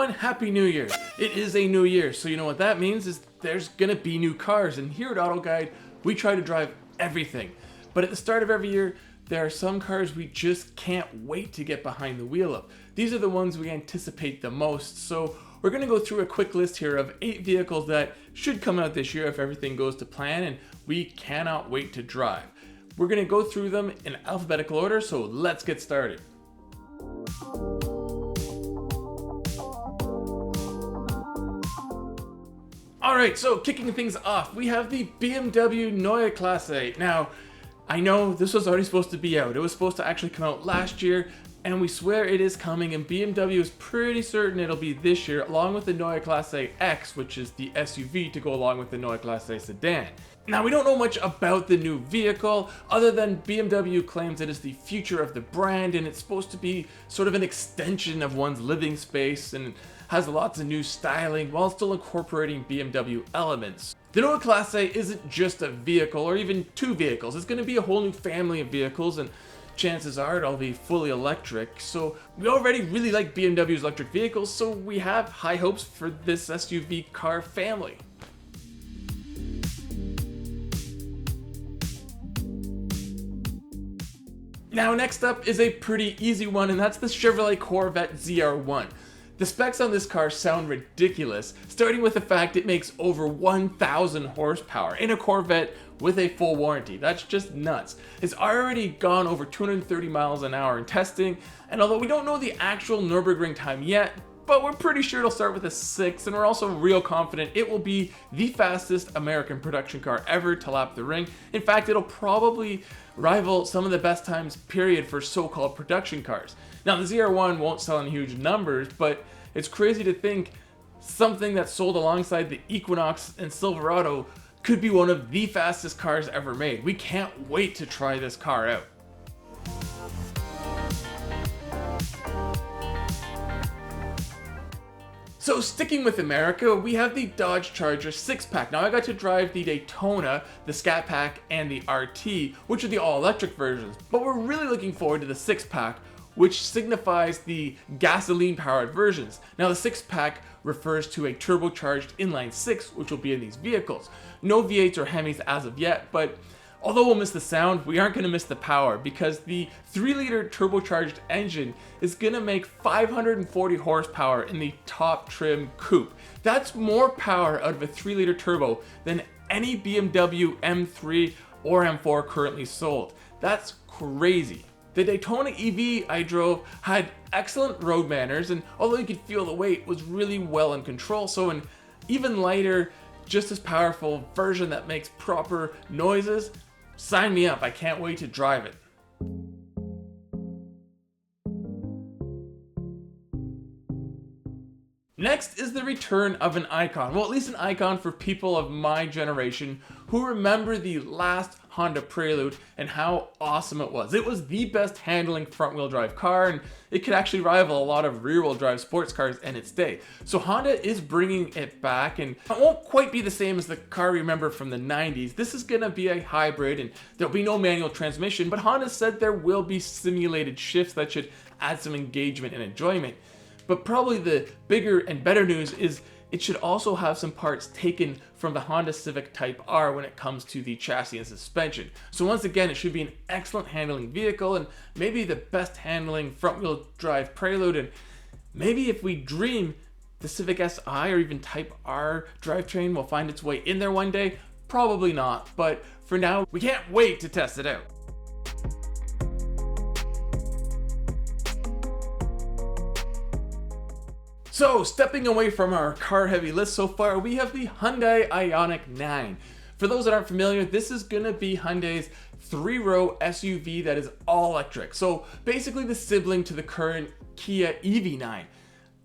everyone, Happy New Year! It is a new year, so you know what that means is there's gonna be new cars, and here at AutoGuide, we try to drive everything. But at the start of every year, there are some cars we just can't wait to get behind the wheel of. These are the ones we anticipate the most, so we're gonna go through a quick list here of 8 vehicles that should come out this year if everything goes to plan, and we cannot wait to drive. We're gonna go through them in alphabetical order, so let's get started. Alright, so kicking things off, we have the BMW Noya Class A. Now, I know this was already supposed to be out. It was supposed to actually come out last year, and we swear it is coming, and BMW is pretty certain it'll be this year, along with the Noya Class A X, which is the SUV to go along with the Noya Class A sedan. Now, we don't know much about the new vehicle, other than BMW claims it is the future of the brand, and it's supposed to be sort of an extension of one's living space, and has lots of new styling while still incorporating BMW elements. The Noya Class A isn't just a vehicle or even 2 vehicles. It's going to be a whole new family of vehicles, and chances are it'll be fully electric. So we already really like BMW's electric vehicles, so we have high hopes for this SUV car family. Now next up is a pretty easy one, and that's the Chevrolet Corvette ZR1. The specs on this car sound ridiculous, starting with the fact it makes over 1,000 horsepower in a Corvette with a full warranty. That's just nuts. It's already gone over 230 miles an hour in testing, and although we don't know the actual Nürburgring time yet, but we're pretty sure it'll start with a 6, and we're also real confident it will be the fastest American production car ever to lap the ring. In fact, it'll probably rival some of the best times period for so-called production cars. Now, the ZR1 won't sell in huge numbers, but it's crazy to think something that's sold alongside the Equinox and Silverado could be one of the fastest cars ever made. We can't wait to try this car out. So sticking with America, we have the Dodge Charger 6-pack. Now I got to drive the Daytona, the Scat Pack, and the RT, which are the all-electric versions. But we're really looking forward to the 6-pack, which signifies the gasoline-powered versions. Now the 6-pack refers to a turbocharged inline-6, which will be in these vehicles. No V8s or Hemis as of yet, but although we'll miss the sound, we aren't going to miss the power, because the 3-liter turbocharged engine is going to make 540 horsepower in the top trim coupe. That's more power out of a 3-liter turbo than any BMW M3 or M4 currently sold. That's crazy. The Daytona EV I drove had excellent road manners, and although you could feel the weight, was really well in control. So an even lighter, just as powerful version that makes proper noises, sign me up. I can't wait to drive it. Next is the return of an icon. Well, at least an icon for people of my generation who remember the last Honda Prelude and how awesome it was. It was the best handling front-wheel drive car, and it could actually rival a lot of rear-wheel drive sports cars in its day. So Honda is bringing it back, and it won't quite be the same as the car we remember from the 90s. This is gonna be a hybrid, and there'll be no manual transmission, but Honda said there will be simulated shifts that should add some engagement and enjoyment. But probably the bigger and better news is it should also have some parts taken from the Honda Civic Type R when it comes to the chassis and suspension. So once again, it should be an excellent handling vehicle, and maybe the best handling front-wheel drive Prelude, and maybe if we dream, the Civic Si or even Type R drivetrain will find its way in there one day. Probably not, but for now, we can't wait to test it out. So, stepping away from our car-heavy list so far, we have the Hyundai Ionic 9. For those that aren't familiar, this is going to be Hyundai's 3-row SUV that is all electric. So, basically the sibling to the current Kia EV9.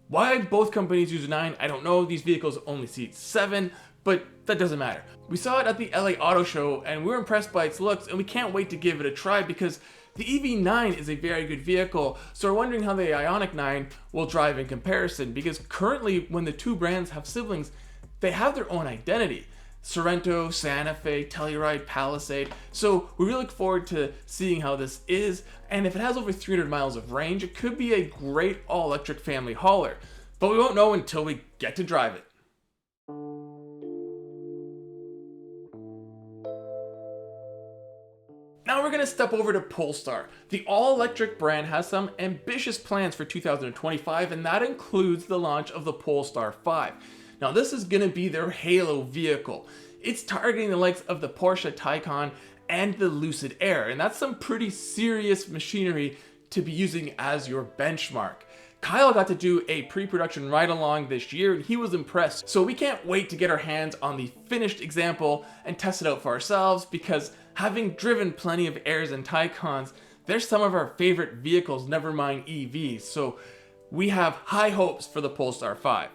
Why both companies use 9, I don't know. These vehicles only seat 7, but that doesn't matter. We saw it at the LA Auto Show, and we were impressed by its looks, and we can't wait to give it a try because the EV9 is a very good vehicle, so we're wondering how the Ionic 9 will drive in comparison, because currently when the two brands have siblings, they have their own identity. Sorento, Santa Fe, Telluride, Palisade. So we really look forward to seeing how this is, and if it has over 300 miles of range, it could be a great all-electric family hauler. But we won't know until we get to drive it. Now we're going to step over to Polestar. The all-electric brand has some ambitious plans for 2025, and that includes the launch of the Polestar 5. Now this is going to be their halo vehicle. It's targeting the likes of the Porsche Taycan and the Lucid Air, and that's some pretty serious machinery to be using as your benchmark. Kyle got to do a pre-production ride-along this year and he was impressed, so we can't wait to get our hands on the finished example and test it out for ourselves, because having driven plenty of Airs and Taycans, they're some of our favorite vehicles, never mind EVs, so we have high hopes for the Polestar 5.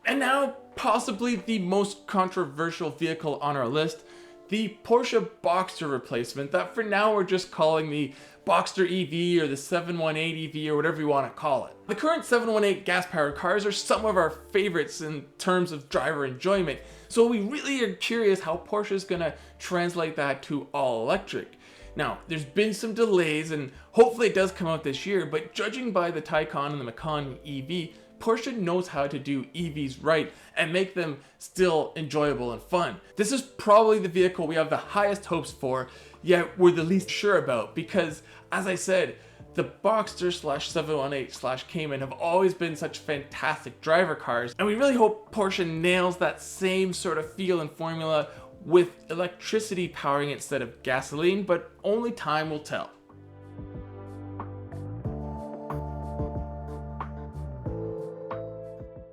And now, possibly the most controversial vehicle on our list, the Porsche Boxster replacement that for now we're just calling the Boxster EV or the 718 EV or whatever you want to call it. The current 718 gas-powered cars are some of our favorites in terms of driver enjoyment, so we really are curious how Porsche is going to translate that to all-electric. Now, there's been some delays and hopefully it does come out this year, but judging by the Taycan and the Macan EV, Porsche knows how to do EVs right and make them still enjoyable and fun. This is probably the vehicle we have the highest hopes for, yet we're the least sure about, because as I said, the Boxster / 718 / Cayman have always been such fantastic driver cars, and we really hope Porsche nails that same sort of feel and formula with electricity powering it instead of gasoline, but only time will tell.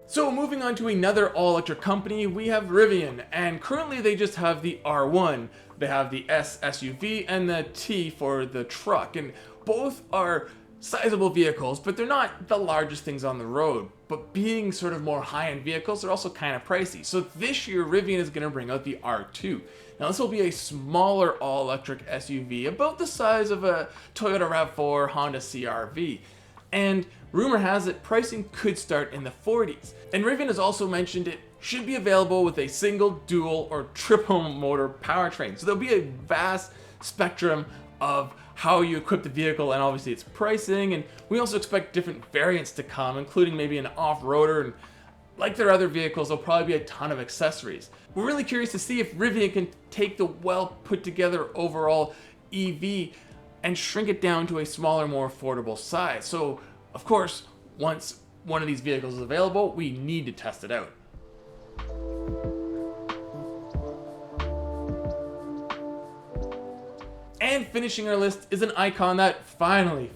So moving on to another all-electric company, we have Rivian, and currently they just have the R1, they have the S SUV, and the T for the truck, and both are sizable vehicles, but they're not the largest things on the road. But being sort of more high-end vehicles, they're also kind of pricey. So this year, Rivian is going to bring out the R2. Now this will be a smaller all-electric SUV, about the size of a Toyota RAV4, Honda CR-V. And rumor has it pricing could start in the 40s. And Rivian has also mentioned it should be available with a single, dual, or triple motor powertrain. So there'll be a vast spectrum of how you equip the vehicle and obviously its pricing. And we also expect different variants to come, including maybe an off-roader, and like their other vehicles, there'll probably be a ton of accessories. We're really curious to see if Rivian can take the well put together overall EV and shrink it down to a smaller, more affordable size. So, of course, once one of these vehicles is available, we need to test it out. And finishing our list is an icon that finally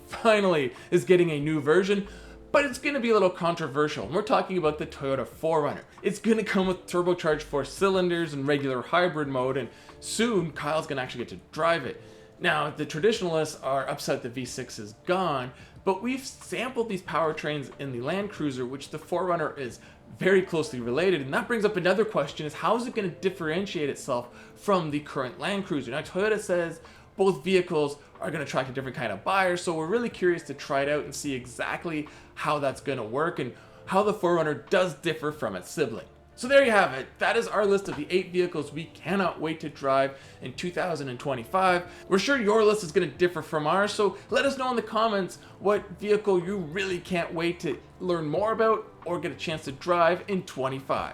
is getting a new version, but it's going to be a little controversial. We're talking about the Toyota 4Runner. It's going to come with turbocharged 4 cylinders and regular hybrid mode, and soon Kyle's going to actually get to drive it. Now, the traditionalists are upset the V6 is gone, but we've sampled these powertrains in the Land Cruiser, which the 4Runner is very closely related, and that brings up another question: is how is it going to differentiate itself from the current Land Cruiser? Now, Toyota says both vehicles are going to attract a different kind of buyer, so we're really curious to try it out and see exactly how that's going to work and how the 4Runner does differ from its sibling. So there you have it. That is our list of the 8 vehicles we cannot wait to drive in 2025. We're sure your list is going to differ from ours, so let us know in the comments what vehicle you really can't wait to learn more about or get a chance to drive in 25.